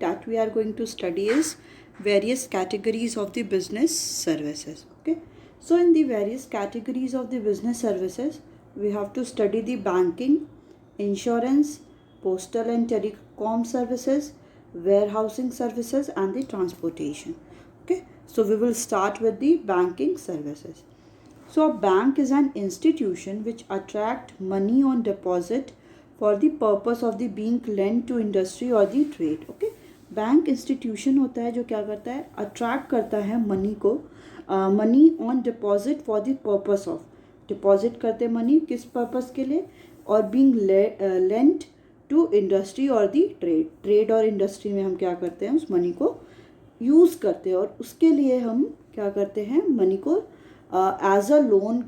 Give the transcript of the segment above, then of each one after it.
topic that we are going to study is various categories of the business services. Okay, so in the various categories of the business services, we have to study the banking, insurance, postal and telecom services, warehousing services, and the transportation. Okay, so we will start with the banking services. So a bank is an institution which attract money on deposit for the purpose of the being lent to industry or the trade. Okay, bank institution होता है जो क्या करता है, attract करता है money को, money on deposit for the purpose of, deposit करते मनी किस पर्पस के लिए, और बीइंग लेंट टू इंडस्ट्री और दी ट्रेड, ट्रेड और इंडस्ट्री में हम क्या करते हैं, उस मनी को यूज़ करते हैं और उसके लिए हम क्या करते हैं, मनी को एज अ लोन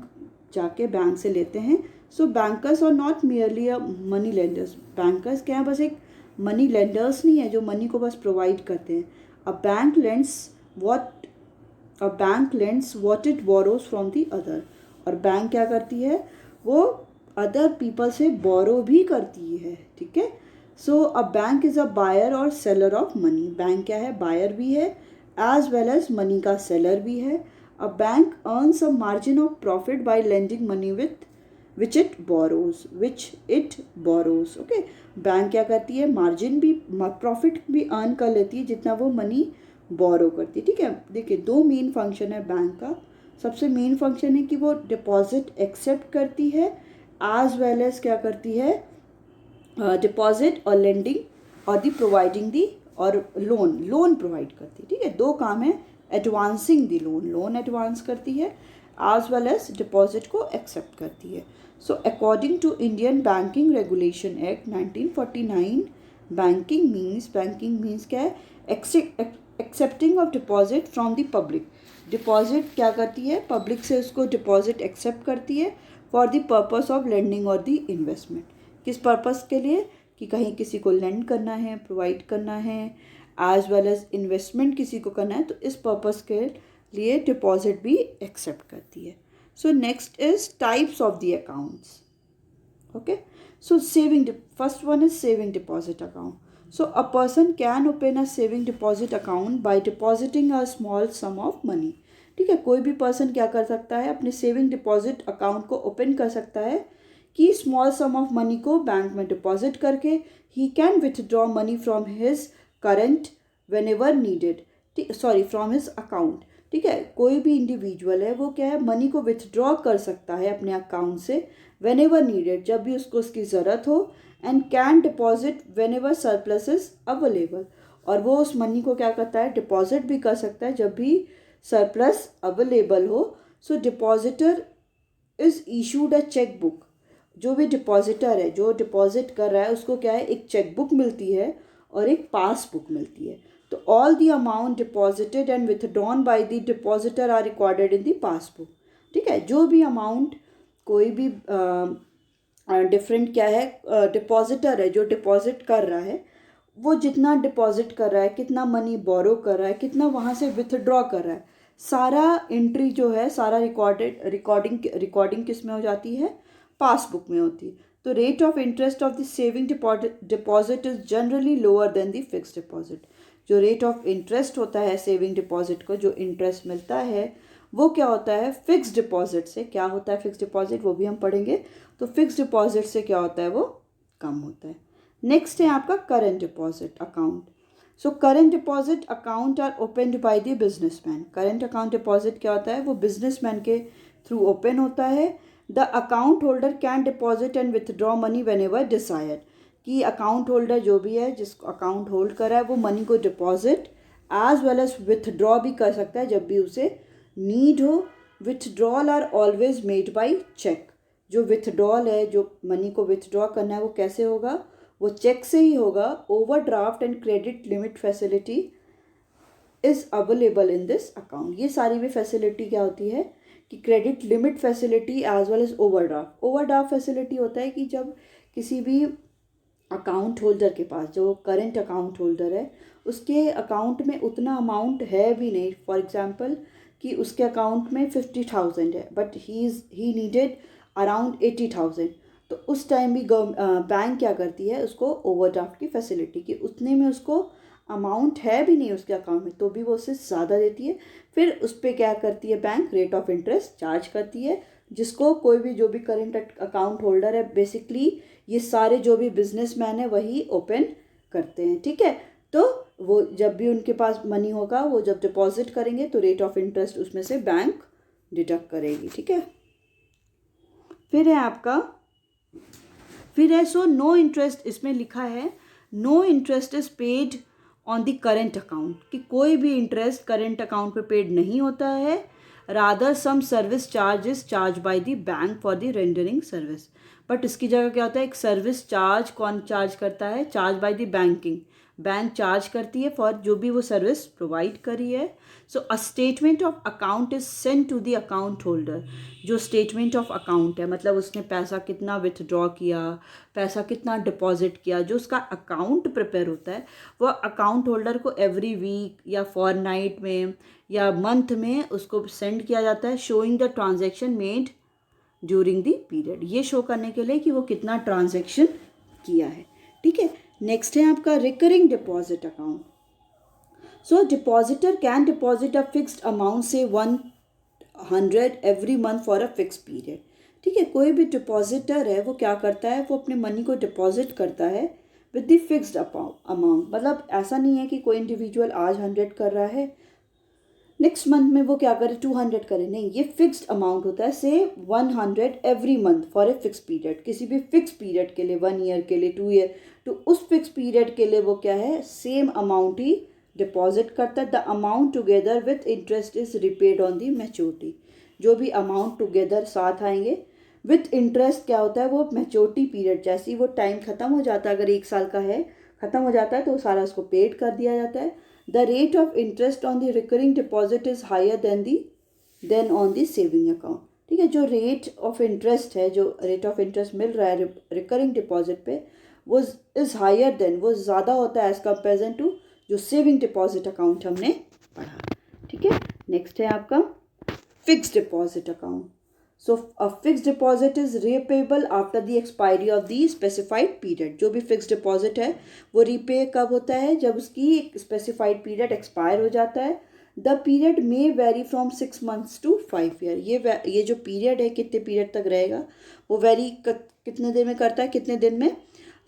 जाके बैंक से लेते हैं. So bankers are not merely a money lenders, bankers क्या है, बस एक मनी लेंडर्स नहीं है जो मनी को बस प्रोवाइड करते हैं. A bank lends what it borrows from the other, और बैंक क्या करती है, वो अदर पीपल से बोरो भी करती है. ठीक है, so a bank is a buyer और सेलर ऑफ मनी, बैंक क्या है, बायर भी है एज वेल एज मनी का सेलर भी है. A bank earns a margin of profit by lending money which it borrows. Okay, bank क्या करती है, मार्जिन भी, प्रॉफिट भी अर्न कर लेती है जितना वो मनी बोरो करती है. ठीक है, देखिए दो मेन फंक्शन है बैंक का. सबसे मेन फंक्शन है कि वो डिपॉजिट एक्सेप्ट करती है एज वेल एज क्या करती है, डिपॉजिट और लेंडिंग और दी प्रोवाइडिंग दी, और लोन प्रोवाइड करती है. ठीक है, दो काम है, एडवांसिंग दी लोन एडवांस करती है एज वेल एज डिपॉजिट को एक्सेप्ट करती है. So according to Indian banking regulation act 1949, banking means क्या है, accepting of deposit from the public. Deposit क्या करती है, पब्लिक से उसको डिपॉजिट एक्सेप्ट करती है for the purpose of lending और द इन्वेस्टमेंट. किस पर्पस के लिए, कि कहीं किसी को लेंड करना है, प्रोवाइड करना है, एज वेल एज इन्वेस्टमेंट किसी को करना है, तो इस पर्पस के लिए डिपॉजिट भी एक्सेप्ट करती है. So next is types of the accounts. Okay, so first one is saving deposit account. So a person can open a saving deposit account by depositing a small sum of money. ठीक है, कोई भी person क्या कर सकता है, अपने saving deposit account को ओपन कर सकता है कि स्मॉल सम ऑफ मनी को बैंक में डिपॉजिट करके he can withdraw money from his current whenever needed, from his account. ठीक है, कोई भी इंडिविजुअल है वो क्या है, मनी को विथड्रॉ कर सकता है अपने अकाउंट से whenever needed, जब भी उसको उसकी ज़रूरत हो, and can deposit whenever surplus is available, और वो उस मनी को क्या करता है, डिपॉजिट भी कर सकता है जब भी सरप्लस अवेलेबल हो. So depositor is issued a cheque book. जो भी डिपॉजिटर है, जो डिपॉजिट कर रहा है, उसको क्या है, एक चेक बुक मिलती है और एक पासबुक मिलती है. तो all the amount deposited and withdrawn by the depositor are recorded in the passbook. ठीक है, जो भी अमाउंट कोई भी डिफरेंट क्या है, डिपॉजिटर है जो डिपॉजिट कर रहा है, वो जितना डिपॉजिट कर रहा है, कितना मनी बोरो कर रहा है, कितना वहाँ से विथड्रॉ कर रहा है, सारा एंट्री जो है, सारा रिकॉर्डिंग किस में हो जाती है, पासबुक में होती है. तो rate of interest of the saving deposit is generally lower than the fixed deposit. जो रेट ऑफ इंटरेस्ट होता है सेविंग डिपॉजिट को, जो इंटरेस्ट मिलता है, वो क्या होता है, फिक्स्ड डिपॉजिट से. क्या होता है फिक्स्ड डिपॉजिट, वो भी हम पढ़ेंगे. तो फिक्स्ड डिपॉजिट से क्या होता है, वो कम होता है. नेक्स्ट है आपका current deposit account. So current deposit account are opened by the businessman. Current account deposit क्या होता है, वो बिजनेसमैन के थ्रू ओपन होता है. The account holder can deposit and withdraw money whenever desire. कि अकाउंट होल्डर जो भी है, जिसको अकाउंट होल्ड कर रहा है, वो मनी को deposit as well as withdraw भी कर सकता है जब भी उसे नीड हो. Withdrawal are always made by cheque. जो विथड्रॉल है, जो मनी को विथड्रॉ करना है, वो कैसे होगा, वो चेक से ही होगा. Overdraft and credit limit facility is available in this account. ये सारी भी फैसिलिटी क्या होती है, कि credit limit facility as well as overdraft. Overdraft facility होता है कि जब किसी भी अकाउंट होल्डर के पास, जो करंट अकाउंट होल्डर है, उसके अकाउंट में उतना अमाउंट है भी नहीं. फॉर एग्जांपल कि उसके अकाउंट में 50,000 है, बट ही नीडेड अराउंड 80,000. तो उस टाइम भी बैंक क्या करती है, उसको ओवरड्राफ्ट की फैसिलिटी, कि उतने में उसको अमाउंट है भी नहीं उसके अकाउंट में तो भी वो उससे ज़्यादा देती है, फिर उस पर क्या करती है bank, rate of interest charge करती है, जिसको कोई भी जो भी करेंट अकाउंट होल्डर है, बेसिकली ये सारे जो भी बिजनेसमैन है वही ओपन करते हैं, ठीक है। तो वो जब भी उनके पास मनी होगा, वो जब डिपॉजिट करेंगे तो रेट ऑफ इंटरेस्ट उसमें से बैंक डिडक्ट करेगी, ठीक है। फिर है सो नो इंटरेस्ट, इसमें लिखा है no interest is paid on the current account, कि कोई भी इंटरेस्ट करेंट अकाउंट पे पेड नहीं होता है। Rather some service charge is charge by the bank for the rendering service, but इसकी जगह क्या होता है, एक सर्विस चार्ज कौन चार्ज करता है, charge by the banking, bank charge करती है फॉर जो भी वो सर्विस प्रोवाइड करी है। So a statement of account is send to the account holder, जो स्टेटमेंट ऑफ अकाउंट है मतलब उसने पैसा कितना विथड्रॉ किया, पैसा कितना डिपॉजिट किया, जो उसका अकाउंट प्रिपेयर होता है वो अकाउंट होल्डर को एवरी वीक या फॉरनाइट में या मंथ में उसको सेंड किया जाता है, showing the transaction made during the period, ये शो करने के लिए कि वो कितना ट्रांजेक्शन किया है, ठीक है। नेक्स्ट है आपका recurring deposit account. So depositor can deposit a fixed amount से 100 every month for a fix period, ठीक है। कोई भी डिपॉजिटर है वो क्या करता है, वो अपने मनी को डिपॉजिट करता है विद द फिक्स्ड अमाउंट, मतलब ऐसा नहीं है कि कोई इंडिविजुअल आज 100 कर रहा है, नेक्स्ट मंथ में वो क्या करे 200 करे, नहीं, ये फिक्स्ड अमाउंट होता है। से 100 every month for a fix period, किसी भी फिक्स पीरियड के लिए, 1 ईयर के लिए, 2 ईयर, तो उस फिक्स पीरियड के लिए वो क्या है, सेम अमाउंट ही डिपॉजिट करता है। The amount together with interest is repaid on the maturity, जो भी अमाउंट टुगेदर साथ आएंगे विथ इंटरेस्ट क्या होता है, वो मैच्योरिटी पीरियड, जैसे ही वो टाइम खत्म हो जाता है, अगर 1 साल का है खत्म हो जाता है तो सारा उसको पेड कर दिया जाता है। The rate of interest on the recurring deposit is higher than on the saving account, ठीक है। जो रेट ऑफ इंटरेस्ट है, जो रेट ऑफ इंटरेस्ट मिल रहा है रिकरिंग डिपॉजिट पे, वो इज़ हायर देन, वो ज़्यादा होता है एज कंपेरिजन टू जो सेविंग डिपॉजिट अकाउंट हमने पढ़ा, ठीक है। नेक्स्ट है आपका fixed deposit account. So a fixed deposit is repayable after the expiry of the specified period, जो भी फिक्स्ड डिपॉजिट है वो रीपे कब होता है, जब उसकी एक स्पेसिफाइड पीरियड एक्सपायर हो जाता है। The period may vary from 6 months to 5 year, ये जो पीरियड है कितने पीरियड तक रहेगा, वो वेरी कितने दिन में करता है, कितने दिन में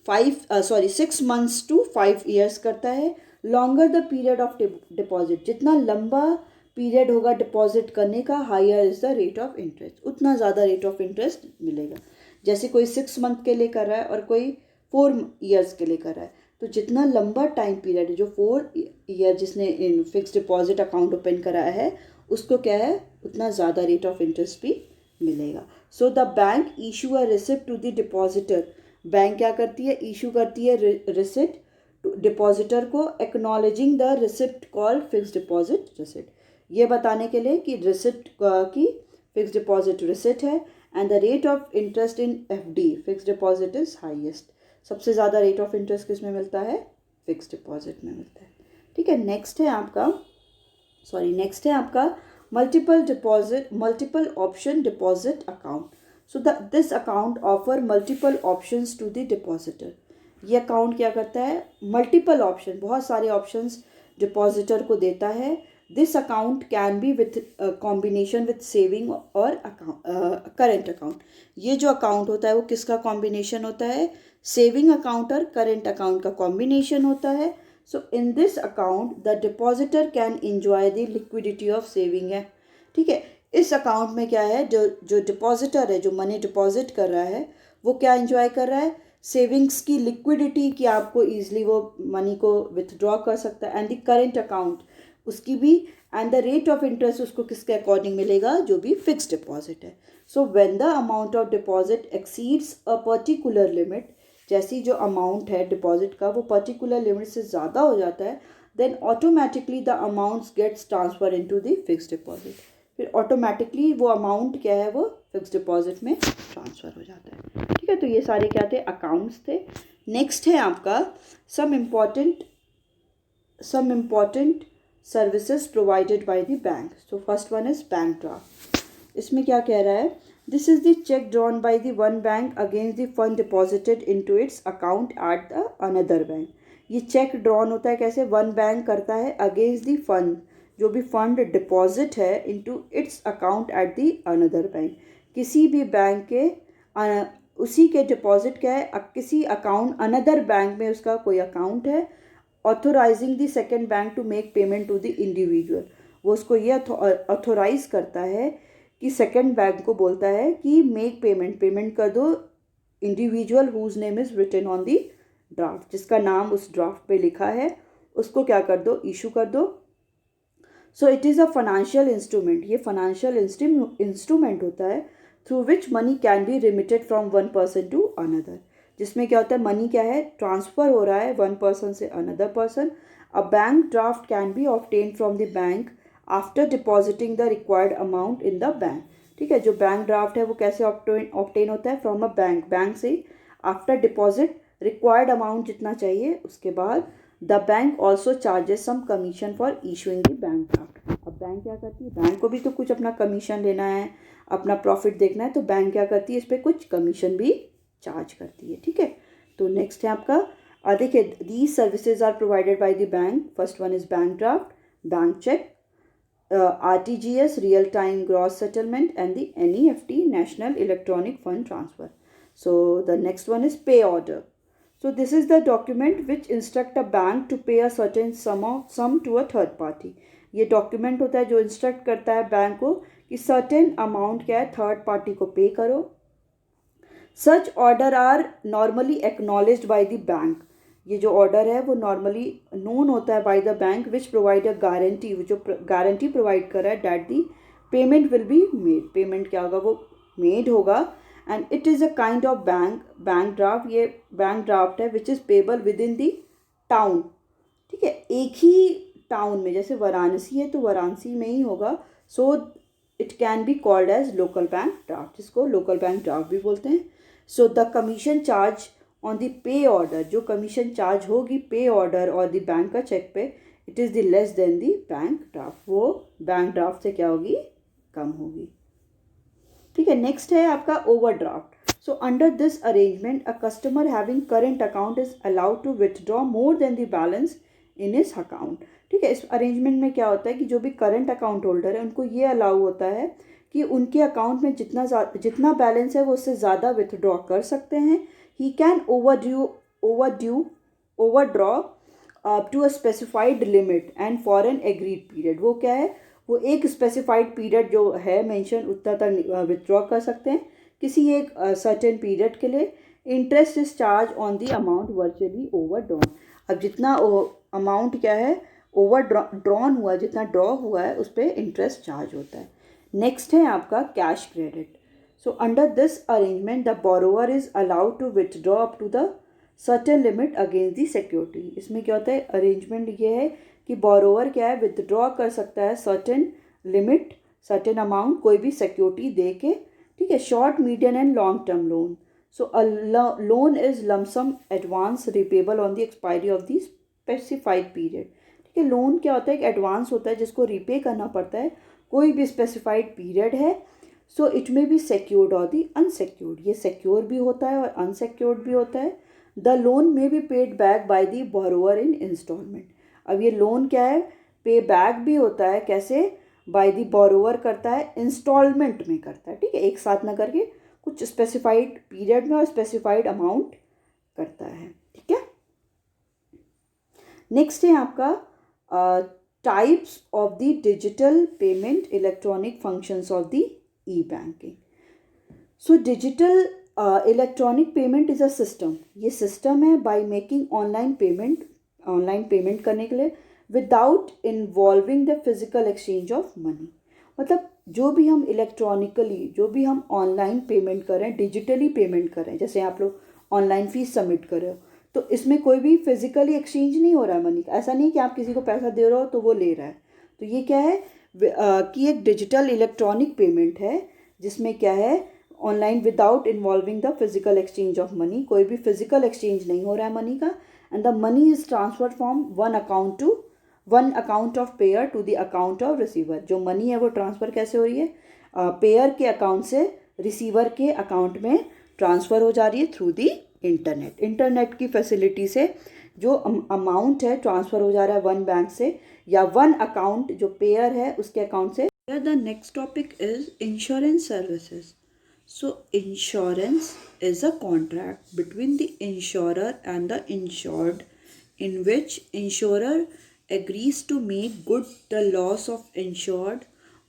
6 मंथ्स टू 5 ईयर्स करता है। Longer the period of deposit, जितना लंबा पीरियड होगा डिपॉजिट करने का, higher is the rate of interest, उतना ज़्यादा रेट ऑफ इंटरेस्ट मिलेगा। जैसे कोई 6 मंथ के लिए कर रहा है और कोई 4 ईयर्स के लिए कर रहा है, तो जितना लंबा टाइम पीरियड है, जो 4 ईयर जिसने in fix deposit account open कराया है, उसको क्या है, उतना ज़्यादा रेट ऑफ इंटरेस्ट भी मिलेगा। So the bank issue a receipt to the depositor, bank क्या करती है, इशू करती है रिसिप्ट डिपॉजिटर को, acknowledging the receipt called fix deposit receipt, ये बताने के लिए कि रिसिप्ट की फिक्स डिपॉजिट रिसिप्ट है। And the rate of interest in FD fix deposit is highest, सबसे ज़्यादा रेट ऑफ इंटरेस्ट किस में मिलता है, फिक्स डिपॉजिट में मिलता है, ठीक है। नेक्स्ट है आपका multiple option deposit account. So this account offer multiple options to the depositor, ये अकाउंट क्या करता है, मल्टीपल ऑप्शन, बहुत सारे ऑप्शंस डिपॉजिटर को देता है। This account can be with combination with saving और करेंट अकाउंट, ये जो अकाउंट होता है वो किसका कॉम्बिनेशन होता है, सेविंग अकाउंट और करेंट अकाउंट का कॉम्बिनेशन होता है। So in this account the depositor can enjoy the liquidity of saving है, ठीक है। इस अकाउंट में क्या है, जो डिपॉजिटर है, जो मनी डिपॉजिट कर रहा है, वो क्या एंजॉय कर रहा है, सेविंग्स की लिक्विडिटी, कि आपको ईजिली वो मनी को विथड्रॉ कर सकता है, एंड द करेंट अकाउंट उसकी भी, and the rate of interest उसको किसके अकॉर्डिंग मिलेगा, जो भी फिक्स डिपॉजिट है। So when the amount of deposit exceeds a particular limit, जैसी जो अमाउंट है डिपॉजिट का वो पर्टिकुलर लिमिट से ज़्यादा हो जाता है, then automatically the amounts gets transfer into the fix deposit, फिर ऑटोमेटिकली वो अमाउंट क्या है, वो फिक्स डिपॉजिट में ट्रांसफ़र हो जाता है, ठीक है। तो ये सारे क्या थे, अकाउंट्स थे। नेक्स्ट है आपका some important services provided by the bank. So first one is bank draft, इसमें क्या कह रहा है, this is the cheque drawn by the one bank against the fund deposited into its account at the another bank, ये cheque drawn होता है कैसे, one bank करता है अगेंस्ट द फंड, जो भी फंड डिपॉजिट है into its account at the another bank, किसी भी बैंक के उसी के डिपॉजिट क्या है किसी अकाउंट अनदर बैंक में उसका कोई अकाउंट है, authorising the second bank to make payment to the individual, वो उसको ये ऑथोराइज करता है कि सेकेंड बैंक को बोलता है कि मेक पेमेंट कर दो individual whose name is written on the draft, जिसका नाम उस ड्राफ्ट पे लिखा है उसको क्या कर दो, इशू कर दो। So it is a financial instrument, ये फाइनेंशियल इंस्ट्रूमेंट होता है through which money can be remitted from one person to another, जिसमें क्या होता है मनी क्या है ट्रांसफ़र हो रहा है वन पर्सन से another person. A bank draft can be obtain from the bank after depositing the required amount in the bank, ठीक है। जो बैंक ड्राफ्ट है वो कैसे ऑब्टेन होता है, फ्रॉम अ बैंक से आफ्टर डिपॉजिट रिक्वायर्ड अमाउंट जितना चाहिए, उसके बाद the bank also charges some commission for issuing the bank draft. अब बैंक क्या करती है, बैंक को भी तो कुछ अपना कमीशन लेना है, अपना प्रॉफिट देखना है, तो बैंक क्या करती है इस पर कुछ कमीशन भी चार्ज करती है, ठीक है। तो नेक्स्ट है आपका देखिए these services are provided by the bank, first one is bank draft, bank cheque, RTGS real time gross settlement and the NEFT national electronic fund transfer. So the next one is pay order. So this is the document which instruct a bank to pay a certain sum to a third party. ये document होता है जो instruct करता है bank को कि certain amount क्या है third party को pay करो। Such order are normally acknowledged by the bank. ये जो ऑर्डर है वो नॉर्मली नोन होता है bye the bank which provide a guarantee, जो गारंटी प्रोवाइड कर रहा है that the payment will be made, payment क्या होगा वो मेड होगा। And it is a kind of bank draft, ये बैंक ड्राफ्ट है which is payable with in the town, ठीक है, एक ही टाउन में, जैसे वाराणसी है तो वाराणसी में ही होगा, so it can be called as local bank draft, जिसको लोकल बैंक ड्राफ्ट भी बोलते हैं। So the commission charge on the pay order, जो कमीशन चार्ज होगी पे ऑर्डर और द बैंक का चेक पे, it is the less than the bank draft, वो बैंक ड्राफ्ट से क्या होगी कम होगी, ठीक है। नेक्स्ट है आपका overdraft. So under this arrangement a customer having current account is allowed to withdraw more than the balance in his account, ठीक है। इस अरेंजमेंट में क्या होता है कि जो भी करंट अकाउंट होल्डर है उनको ये अलाउ होता है कि उनके अकाउंट में जितना बैलेंस है वो उससे ज़्यादा विथड्रॉ कर सकते हैं। He can overdraw up to a specified limit and for an agreed period. वो क्या है, वो एक स्पेसिफाइड पीरियड जो है मेंशन उतना तक विथड्रॉ कर सकते हैं किसी एक सर्टेन पीरियड के लिए। Interest is charge on the amount virtually overdrawn, अब जितना अमाउंट क्या है ओवरड्रॉन हुआ, जितना ड्रॉ हुआ है उस पर इंटरेस्ट चार्ज होता है। नेक्स्ट है आपका cash credit. So under this arrangement, the borrower is allowed to withdraw up to the certain limit against the security. इसमें क्या होता है अरेंजमेंट ये है कि बोरोवर क्या है विथड्रॉ कर सकता है सर्टेन लिमिट, सर्टेन अमाउंट कोई भी सिक्योरिटी दे के, ठीक है। Short medium and long term loan. So a loan is lump sum advance repayable on the expiry of the specified period, ठीक है। लोन क्या होता है एक एडवांस होता है जिसको रिपे करना पड़ता है कोई भी स्पेसिफाइड पीरियड है। सो इट में बी सिक्योर्ड और दी अनसिक्योर्ड, ये सिक्योर भी होता है और अनसिक्योर्ड भी होता है। The loan may be paid back by the borrower in instalment, अब ये लोन क्या है पे बैक भी होता है कैसे, बाय द बोरोवर करता है इंस्टॉलमेंट में करता है, ठीक है, एक साथ ना करके कुछ स्पेसिफाइड पीरियड में और स्पेसिफाइड अमाउंट करता है, ठीक है। नेक्स्ट है आपका types of the digital payment electronic functions of the e-banking. So digital electronic payment is a system. ये system है by making online payment करने के लिए without involving the physical exchange of money. मतलब जो भी हम इलेक्ट्रॉनिकली जो भी हम ऑनलाइन पेमेंट करें, डिजिटली पेमेंट करें, जैसे आप लोग ऑनलाइन फीस सबमिट कर रहे हो तो इसमें कोई भी फिजिकली एक्सचेंज नहीं हो रहा है मनी का, ऐसा नहीं कि आप किसी को पैसा दे रहे हो तो वो ले रहा है। तो ये क्या है कि एक डिजिटल इलेक्ट्रॉनिक पेमेंट है जिसमें क्या है online without involving the physical exchange of money, कोई भी फिजिकल एक्सचेंज नहीं हो रहा है मनी का। And the money is transferred from one account of payer to the account of receiver. जो मनी है वो ट्रांसफ़र कैसे हो रही है, पेयर के अकाउंट से रिसीवर के अकाउंट में ट्रांसफ़र हो जा रही है थ्रू दी इंटरनेट की फैसिलिटी से जो अमाउंट है ट्रांसफ़र हो जा रहा है वन बैंक से या वन अकाउंट जो पेयर है उसके अकाउंट से. The next topic is insurance services. So insurance is a contract between the insurer and the insured in which insurer agrees to make good the loss of insured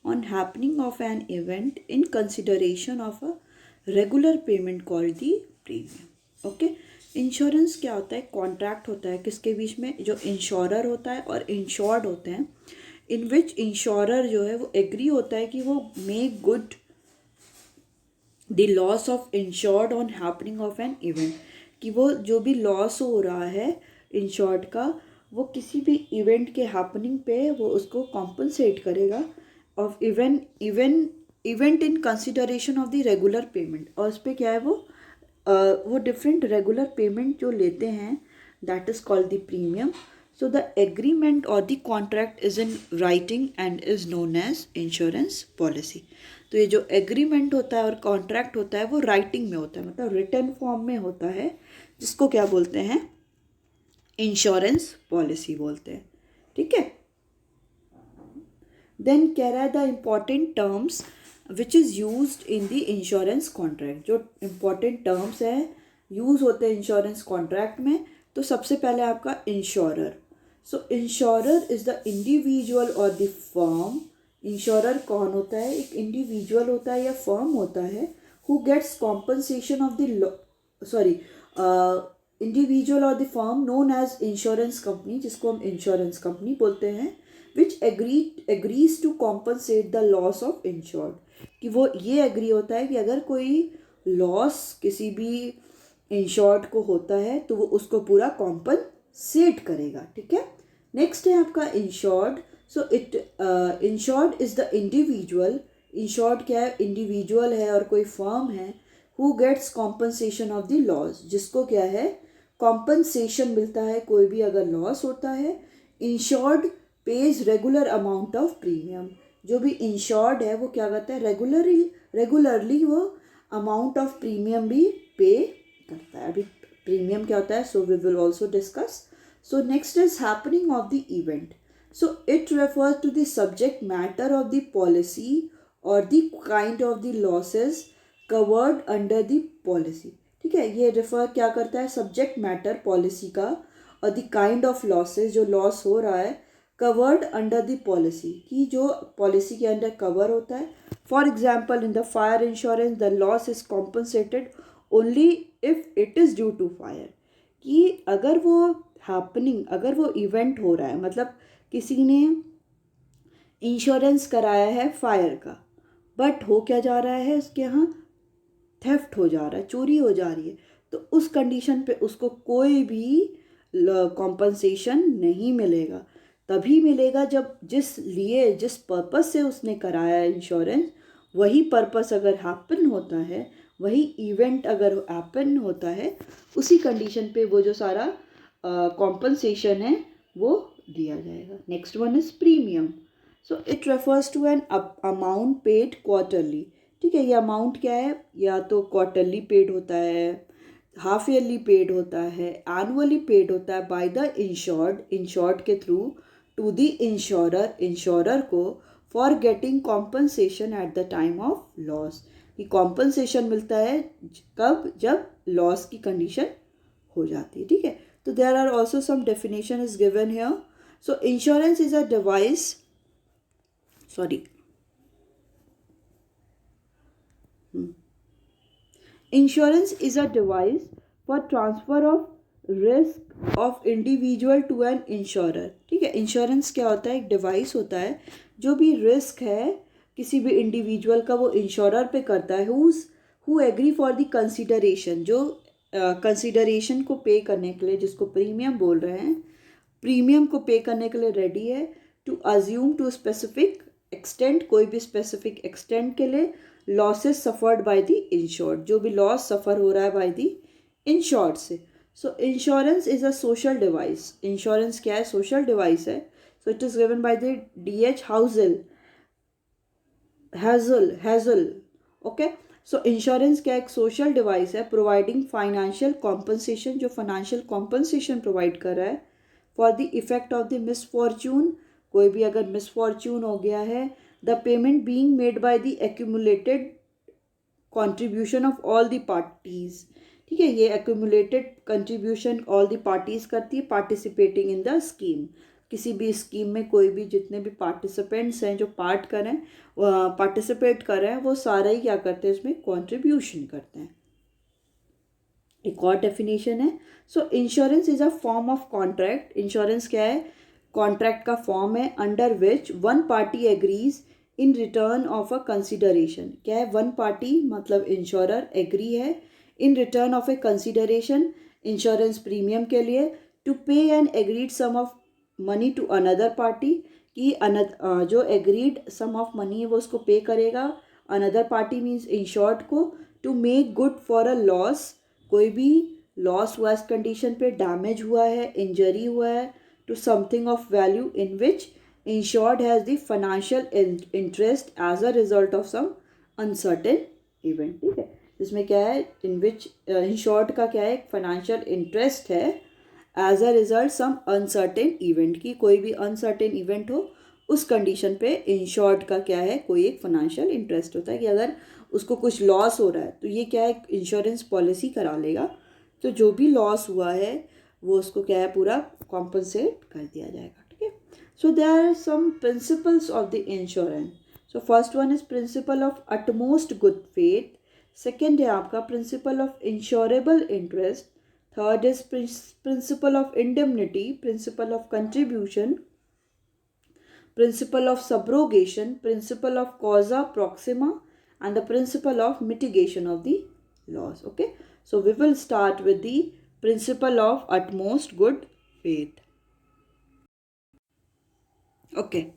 on happening of an event in consideration of a regular payment called the premium. Okay, insurance क्या होता है? Contract होता है किसके बीच में? जो insurer होता है और इंश्योर्ड होते हैं, इन विच इंश्योरर जो है वो एग्री होता है कि वो make good the loss of insured on happening of an event, कि वो जो भी लॉस हो रहा है इंश्योर्ड का वो किसी भी इवेंट के हैपनिंग पे वो उसको कॉम्पनसेट करेगा of event in consideration of the regular payment. और उस पर क्या है वो डिफरेंट रेगुलर पेमेंट जो लेते हैं that is called the premium. So the agreement और the contract is in writing and is known as insurance policy. तो ये जो एग्रीमेंट होता है और कॉन्ट्रैक्ट होता है वो राइटिंग में होता है, मतलब रिटन फॉर्म में होता है, जिसको क्या बोलते हैं? इंश्योरेंस पॉलिसी बोलते हैं. ठीक है. देन कह रहा है the important terms which is used in the insurance contract. जो इम्पॉर्टेंट टर्म्स हैं यूज़ होते हैं इंश्योरेंस कॉन्ट्रैक्ट में. तो सबसे पहले आपका insurer. So insurer is the individual और द फर्म. इंश्योरर कौन होता है? एक इंडिविजुअल होता है या फर्म होता है who gets compensation of the individual और the firm known as insurance company, जिसको हम इंश्योरेंस कंपनी बोलते हैं, which agrees to compensate the loss of insured. कि वो ये एग्री होता है कि अगर कोई लॉस किसी भी इंश्योर्ड को होता है तो वो उसको पूरा कॉम्पनसेट करेगा. ठीक है. नेक्स्ट है आपका insured. So insured is the individual. Insured क्या है? इंडिविजुअल है और कोई फर्म है who gets compensation of the loss, जिसको क्या है कॉम्पनसेशन मिलता है कोई भी अगर लॉस होता है. Insured page regular amount of premium. जो भी इंश्योर्ड है वो क्या करता है? रेगुलरली वो अमाउंट ऑफ प्रीमियम भी पे करता है. अभी प्रीमियम क्या होता है so we will also discuss. So next is happening of the event. So it refers to the subject matter of the policy or the kind of the losses covered under the policy. ठीक है. ये refer क्या करता है? Subject matter policy का और the kind of losses, जो loss हो रहा है कवर्ड अंडर द पॉलिसी, की जो पॉलिसी के अंडर कवर होता है. For example in the fire insurance the loss is compensated only if it is due to fire. कि अगर वो हैपनिंग, अगर वो इवेंट हो रहा है, मतलब किसी ने इंश्योरेंस कराया है फायर का, बट हो क्या जा रहा है? उसके यहाँ थेफ्ट हो जा रहा है, चोरी हो जा रही है, तो उस कंडीशन पे उसको कोई भी कॉम्पनसेशन नहीं मिलेगा. तभी मिलेगा जब जिस पर्पस से उसने कराया है इंश्योरेंस, वही पर्पस अगर हैपन होता है, वही इवेंट अगर हैपन होता है, उसी कंडीशन पे वो जो सारा कॉम्पनसेशन है वो दिया जाएगा. Next one is premium. So it refers to an amount paid quarterly. ठीक है. ये अमाउंट क्या है? या तो क्वार्टरली पेड होता है, हाफ ईयरली पेड होता है, एनुअली पेड होता है बाय द इंश्योर्ड के थ्रू टू द इंश्योरर को for getting compensation eight the time of loss. कि कॉम्पनसेशन मिलता है कब? जब लॉस की कंडीशन हो जाती है. ठीक है. तो there are also some definition is given here. So insurance is a device. Insurance is a device for transfer of risk of individual to an insurer. ठीक है. इंश्योरेंस क्या होता है? एक डिवाइस होता है जो भी रिस्क है किसी भी इंडिविजुअल का वो इंश्योरर पे करता है, who agree for the consideration, जो कंसिडरेशन को पे करने के लिए, जिसको प्रीमियम बोल रहे हैं, प्रीमियम को पे करने के लिए रेडी है to assume to specific extent, कोई भी स्पेसिफिक एक्सटेंट के लिए losses suffered by the insured, जो भी लॉस सफ़र हो रहा है बाय द इंश्योर्ड से. सो insurance is a social device. Insurance क्या है? सोशल डिवाइस है. सो it is given by the D.H. Hazell. Okay. So insurance क्या एक सोशल डिवाइस है प्रोवाइडिंग फाइनेंशियल कॉम्पनसेशन, जो फाइनेंशियल कॉम्पनसेशन प्रोवाइड कर रहा है for the effect of the misfortune, कोई भी अगर मिसफॉर्च्यून हो गया है, the payment being made by the accumulated contribution of all the parties. ठीक है, ये accumulated contribution all the parties करती है पार्टिसिपेटिंग इन द स्कीम। किसी भी स्कीम में कोई भी जितने भी पार्टिसिपेंट्स हैं जो पार्टिसिपेट कर रहे हैं वो सारा ही क्या करते हैं, इसमें कंट्रीब्यूशन करते हैं। एक और डेफिनेशन है, so insurance is a form of contract. Insurance क्या है, कॉन्ट्रैक्ट का फॉर्म है under which one party agrees in return of a consideration. क्या है, वन पार्टी मतलब इंश्योरर एग्री है in return of a consideration, insurance premium के लिए, to pay an agreed sum of money to another party, कि जो agreed sum of money है वो उसको पे करेगा अनदर पार्टी मीन्स इंश्योर्ड को, to make good for a loss, कोई भी लॉस हुआ इस कंडीशन पे, डैमेज हुआ है, इंजरी हुआ है, to something of value in which insured has the financial interest as a result of some uncertain event. ठीक है, जिसमें क्या है, इन विच इंश्योर्ड का क्या है, फाइनेंशियल इंटरेस्ट है as a result some uncertain event, की कोई भी अनसर्टेन इवेंट हो उस कंडीशन पे इंश्योर्ड का क्या है, कोई एक फाइनेंशियल इंटरेस्ट होता है कि अगर उसको कुछ लॉस हो रहा है तो ये क्या है, इंश्योरेंस पॉलिसी करा लेगा, तो जो भी लॉस हुआ है वो उसको क्या है पूरा कॉम्पनसेट कर दिया जाएगा। ठीक है, so there are some principles of the insurance. So first one is principle of utmost good faith, second है आपका principle of insurable interest, third is principle of indemnity, principle of contribution, principle of subrogation, principle of causa proxima, and the principle of mitigation of the loss. Okay, so we will start with the principle of utmost good faith. Okay,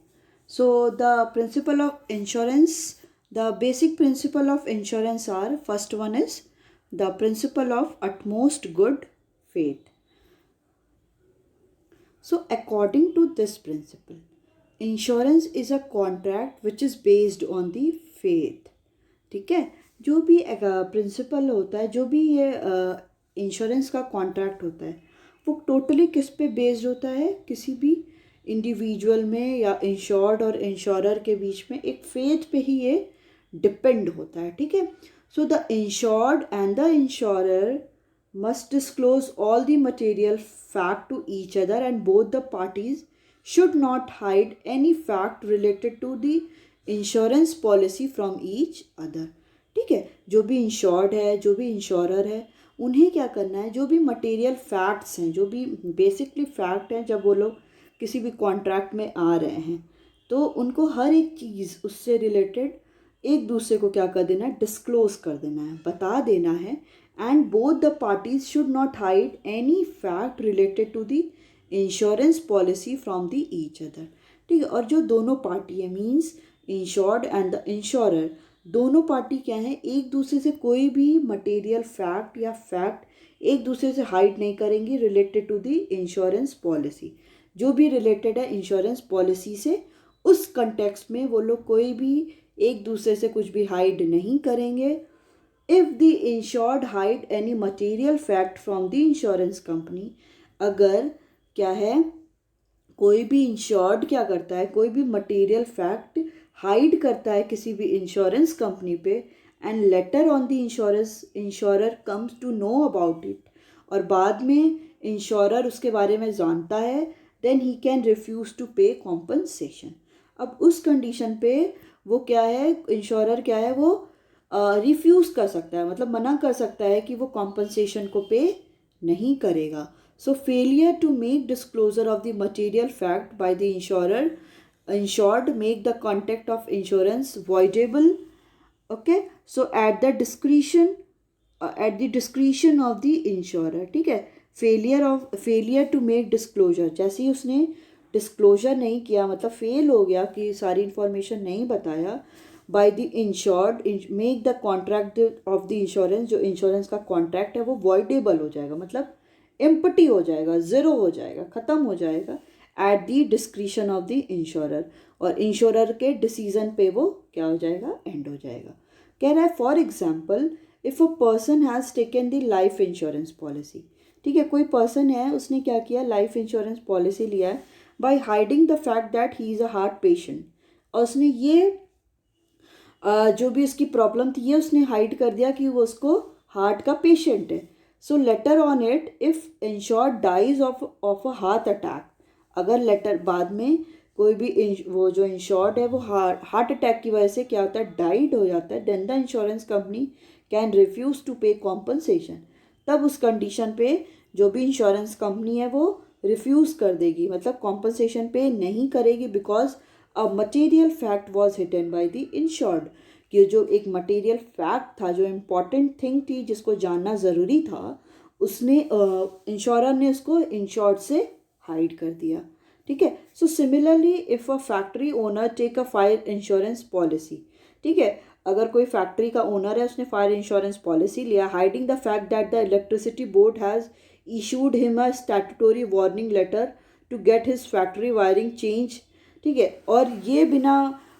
so the principle of insurance, the basic principle of insurance are, first one is the principle of utmost good faith. So according to this principle, insurance is a contract which is based on the faith. ठीक है, जो भी principal होता है, जो भी ये insurance का कॉन्ट्रैक्ट होता है वो टोटली किस पे बेस्ड होता है, किसी भी इंडिविजुअल में या इंश्योर्ड और इंश्योरर के बीच में एक फेथ पे ही ये डिपेंड होता है। ठीक है, so the insured and the insurer must disclose all the material fact to each other and both the parties should not hide any fact related to the insurance policy from each other. ठीक है, जो भी insured है, जो भी insurer है, उन्हें क्या करना है, जो भी मटेरियल फैक्ट्स हैं, जो भी बेसिकली फैक्ट हैं, जब वो लोग किसी भी कॉन्ट्रैक्ट में आ रहे हैं तो उनको हर एक चीज़ उससे रिलेटेड एक दूसरे को क्या कर देना है, डिस्क्लोज कर देना है, बता देना है, and both the parties should not hide any fact related to the insurance policy from the each other. ठीक है, और जो दोनों पार्टी है means insured and the insurer, दोनों पार्टी क्या है, एक दूसरे से कोई भी मटेरियल फैक्ट या फैक्ट एक दूसरे से हाइड नहीं करेंगी related to the insurance policy. जो भी रिलेटेड है इंश्योरेंस पॉलिसी से, उस कंटेक्स्ट में वो लोग कोई भी एक दूसरे से कुछ भी हाइड नहीं करेंगे। If the insured hide any material fact from the insurance company, अगर क्या है, कोई भी इंश्योर्ड क्या करता है, कोई भी मटेरियल फैक्ट हाइड करता है किसी भी इंश्योरेंस कंपनी पे, and later on the insurer comes to know about it, और बाद में इंश्योरर उसके बारे में जानता है, then he can refuse to pay compensation. अब उस कंडीशन पे वो क्या है, इंश्योरर क्या है, वो रिफ्यूज़ कर सकता है, मतलब मना कर सकता है कि वो कॉम्पनसेशन को पे नहीं करेगा। So failure to make disclosure of the material fact by the insured make the contract of insurance voidable. Okay, so at the discretion of the insurer. ठीक है, फेलियर टू मेक डिस्क्लोजर, जैसे ही उसने disclosure नहीं किया, मतलब fail हो गया कि सारी इन्फॉर्मेशन नहीं बताया, bye the insured make the contract of the insurance, जो इंश्योरेंस का कॉन्ट्रैक्ट है वो वॉइडेबल हो जाएगा, मतलब एम्प्टी हो जाएगा, ज़ीरो हो जाएगा, ख़त्म हो जाएगा eight the discretion of the insurer, और इंश्योरर के डिसीजन पे वो क्या हो जाएगा, एंड हो जाएगा। कह रहा है for example if a person has taken the life insurance policy, ठीक है, कोई पर्सन है उसने क्या किया, लाइफ इंश्योरेंस पॉलिसी लिया है by hiding the fact that he is a heart patient, और उसने ये जो भी उसकी प्रॉब्लम थी ये उसने हाइड कर दिया कि वो उसको हार्ट का पेशेंट है. So later on it if insured dies of a heart attack, अगर लेटर बाद में कोई भी वो जो इंश्योर्ड है वो हार्ट अटैक की वजह से क्या होता है, डाइड हो जाता है, then the insurance company can refuse to pay compensation. तब उस कंडीशन पे जो भी इंश्योरेंस कंपनी है वो रिफ्यूज़ कर देगी, मतलब कॉम्पनसेशन पे नहीं करेगी, because a material fact was hidden bye the insured, कि जो एक मटेरियल फैक्ट था, जो इम्पॉर्टेंट थिंग थी जिसको जानना ज़रूरी था, उसने इंश्योरर ने उसको इंश्योर्ड से हाइड कर दिया. ठीक है. So similarly if a factory owner take a fire insurance policy, ठीक है, अगर कोई फैक्ट्री का ओनर है उसने फायर इंश्योरेंस पॉलिसी लिया, hiding the fact that the electricity board has issued him a statutory warning letter to get his factory wiring change, ठीक है, और ये बिना,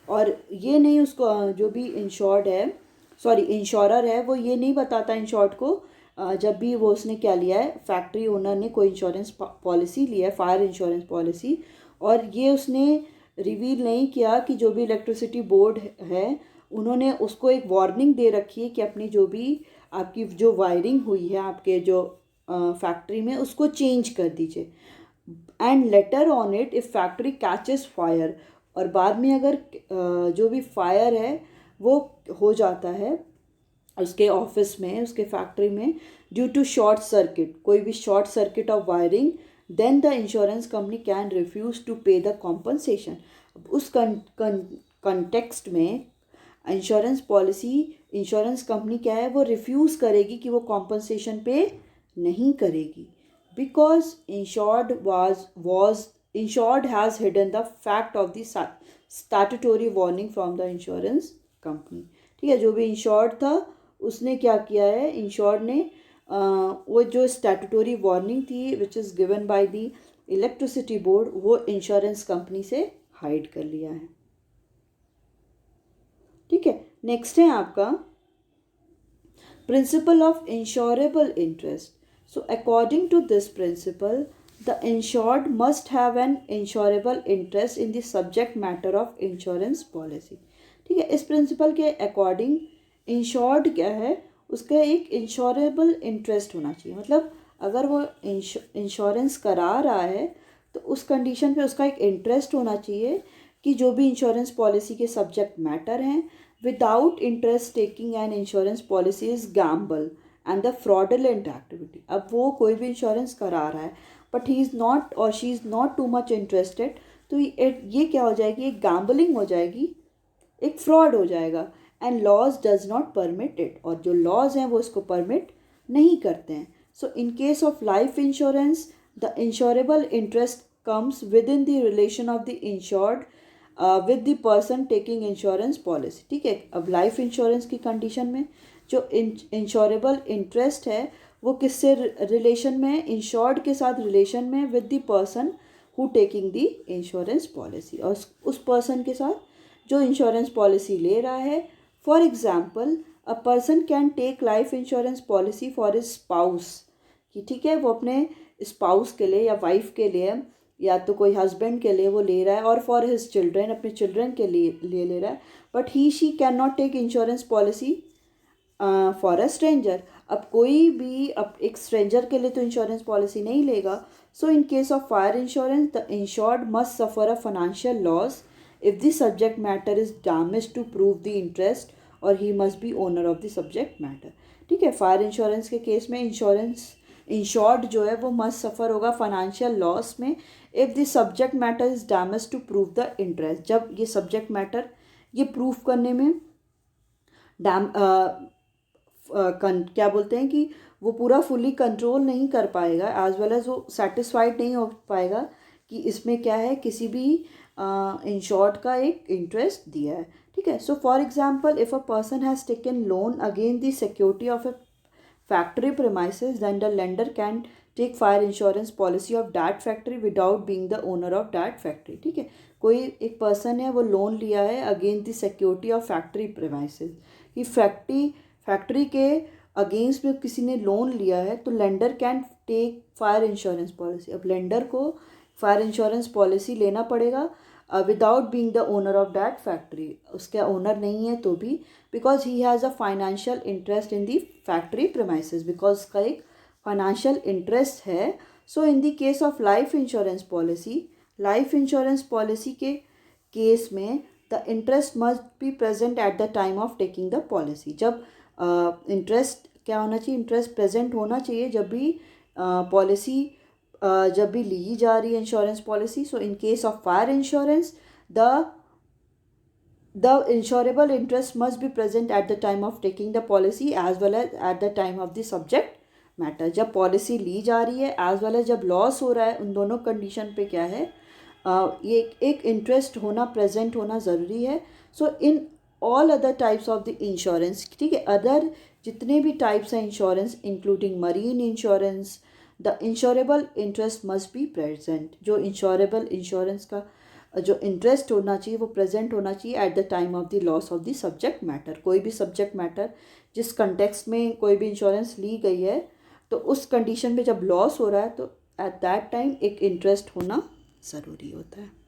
और ये नहीं उसको जो भी इंश्योर्ड है, सॉरी इंश्योरर है, वो ये नहीं बताता इंश्योर्ड को जब भी वो उसने क्या लिया है, फैक्ट्री ओनर ने कोई इंश्योरेंस पॉलिसी लिया है, फायर इंश्योरेंस पॉलिसी, और ये उसने रिवील नहीं किया कि जो भी इलेक्ट्रिसिटी बोर्ड है उन्होंने उसको एक वार्निंग दे रखी है कि अपनी जो भी आपकी जो वायरिंग हुई है आपके जो फैक्ट्री में उसको चेंज कर दीजिए. And later on it if factory catches fire, और बाद में अगर जो भी फायर है वो हो जाता है उसके ऑफिस में, उसके फैक्ट्री में, ड्यू टू शॉर्ट सर्किट, कोई भी short circuit of wiring, then the insurance company can refuse to pay the compensation. उस कंटेक्स्ट में इंश्योरेंस कंपनी क्या है, वो रिफ्यूज़ करेगी कि वो कॉम्पनसेशन पे नहीं करेगी, because insured has hidden the fact of the statutory warning from the insurance company. ठीक है, जो भी इंश्योर्ड था उसने क्या किया है, इंश्योर्ड ने वो जो स्टैट्यूटोरी वार्निंग थी which is given by the electricity board, वो इंश्योरेंस कंपनी से हाइड कर लिया है. ठीक है. नेक्स्ट है आपका principle of insurable interest. So according to this principle, the insured must have an insurable interest in the subject matter of insurance policy. ठीक है, इस प्रिंसिपल के अकॉर्डिंग इंश्योर्ड क्या है, उसका एक इंश्योरेबल इंटरेस्ट होना चाहिए. मतलब अगर वो इंश्योरेंस करा रहा है तो उस कंडीशन पे उसका एक इंटरेस्ट होना चाहिए कि जो भी इंश्योरेंस पॉलिसी के सब्जेक्ट मैटर हैं, without interest taking an insurance policy is Gamble and the fraudulent activity. अब वो कोई भी इंश्योरेंस करा रहा है बट ही इज़ नॉट और she is not too much interested, तो ये क्या हो जाएगी, एक गैम्बलिंग हो जाएगी, एक फ्रॉड हो जाएगा. And laws does not permit it, और जो लॉज हैं वो इसको परमिट नहीं करते हैं. So in case of life insurance the insurable interest comes within the relation of the insured with the person taking insurance policy. ठीक है, अब लाइफ इंश्योरेंस की कंडीशन में जो इंश्योरेबल इंटरेस्ट है वो किससे रिलेशन में, इंश्योर्ड के साथ रिलेशन में with the person who taking the insurance policy, और उस पर्सन के साथ जो इंश्योरेंस पॉलिसी ले रहा है. For example a person can take life insurance policy for his spouse, कि ठीक है वो अपने स्पाउस के लिए या वाइफ के लिए या तो कोई हस्बैंड के लिए वो ले रहा है, और फॉर हिज चिल्ड्रेन, अपने चिल्ड्रन के लिए ले रहा है, but he she can not take insurance policy for a stranger. अब कोई भी अब एक स्ट्रेंजर के लिए तो इंश्योरेंस पॉलिसी नहीं लेगा. So in case of fire insurance the insured must suffer a financial loss if the subject matter is damage to prove the interest, और he must be owner of the subject matter. ठीक है, fire insurance के case में insured जो है वो must suffer होगा financial loss में if the subject matter is damage to prove the interest. जब ये सब्जेक्ट मैटर ये प्रूव करने में क्या बोलते हैं कि वो पूरा फुली कंट्रोल नहीं कर पाएगा, एज वेल एज वो सेटिस्फाइड नहीं हो पाएगा कि इसमें क्या है, किसी भी इंश्योर्ड का एक इंटरेस्ट दिया है. ठीक है. So for example if a person has taken loan against the security of a factory premises, then the lender can take fire insurance policy of that factory without being the owner of that factory. ठीक है, कोई एक person है वो loan लिया है against the security of factory premises, कि factory के अगेंस्ट में किसी ने लोन लिया है तो lender can take fire insurance policy. अब लेंडर को फायर इंश्योरेंस पॉलिसी लेना पड़ेगा without being the owner of that factory, उसका ओनर नहीं है तो भी, because he has a financial interest in the factory premises, because उसका एक फाइनेंशियल इंटरेस्ट है। So in the case of life insurance policy के केस में the interest must be present at the time of taking the policy. जब interest क्या होना चाहिए, interest present होना चाहिए जब भी पॉलिसी जब भी ली जा रही है insurance policy. So in case of fire insurance the insurable interest must be present at the time of taking the policy as well as at the time of the subject matter। जब policy ली जा रही है as well as जब loss हो रहा है, उन दोनों कंडीशन पे क्या है, ये एक इंटरेस्ट होना प्रेजेंट होना ज़रूरी है। So in all other types of the insurance, ठीक है, अदर जितने भी टाइप्स हैं insurance including marine insurance, the insurable interest must be present. जो इंश्योरेबल इंश्योरेंस का जो इंटरेस्ट होना चाहिए वो प्रेजेंट होना चाहिए at the time of the loss of the subject matter. कोई भी सब्जेक्ट मैटर जिस कंटेक्स्ट में कोई भी इंश्योरेंस ली गई है तो उस कंडीशन पे जब लॉस हो रहा है तो एट दैट टाइम एक इंटरेस्ट होना ज़रूरी होता है।